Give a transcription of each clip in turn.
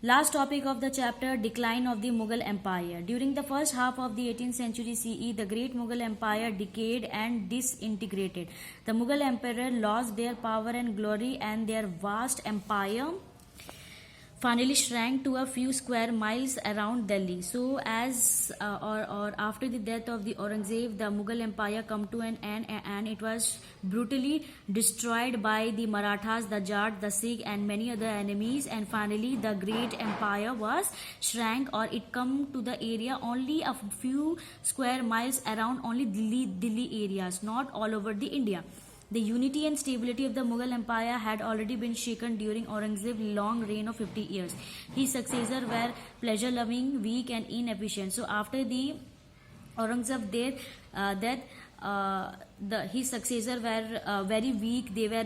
Last topic of the chapter, decline of the Mughal Empire. During the first half of the 18th century CE, the great Mughal Empire decayed and disintegrated. The Mughal emperor lost their power and glory, and their vast empire finally shrank to a few square miles around Delhi. So, or after the death of the Aurangzeb, the Mughal Empire come to an end, and it was brutally destroyed by the Marathas, the Jat, the Sikh, and many other enemies. And finally, the great empire was shrank, or it come to the area only a few square miles around only Delhi areas, not all over the India. The unity and stability of the Mughal Empire had already been shaken during Aurangzeb's long reign of 50 years. His successors were pleasure-loving, weak, and inefficient. So after the Aurangzeb death, his successors were very weak. They were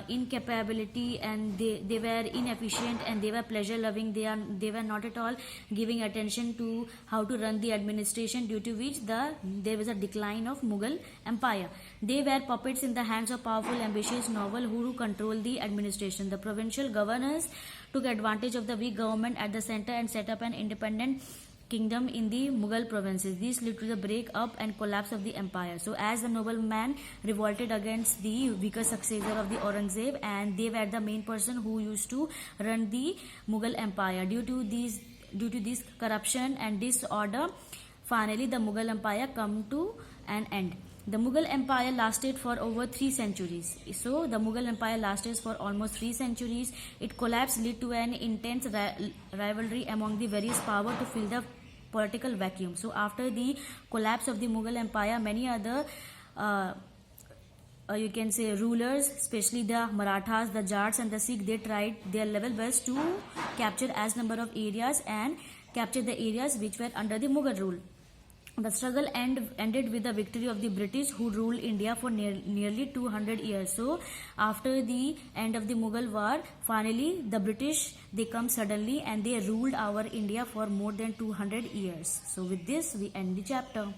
incapability, and they were inefficient, and they were pleasure loving. They were not at all giving attention to how to run the administration, due to which there was a decline of Mughal Empire. They were puppets in the hands of powerful, ambitious nobles who controlled the administration. The provincial governors took advantage of the weak government at the center and set up an independent kingdom in the Mughal provinces. This led to the break up and collapse of the empire. So as the nobleman revolted against the weaker successor of the Aurangzeb, and they were the main person who used to run the Mughal empire. Due to this corruption and disorder, finally the Mughal empire come to an end. The Mughal Empire lasted for over 3 centuries. So, the Mughal Empire lasted for almost 3 centuries. It collapse led to an intense rivalry among the various powers to fill the political vacuum. So, after the collapse of the Mughal Empire, many other you can say rulers, especially the Marathas, the Jats, and the Sikh, they tried their level best to capture as number of areas and capture the areas which were under the Mughal rule. The struggle ended with the victory of the British, who ruled India for nearly 200 years. So, after the end of the Mughal war, finally the British, they come suddenly and they ruled our India for more than 200 years. So, with this, we end the chapter.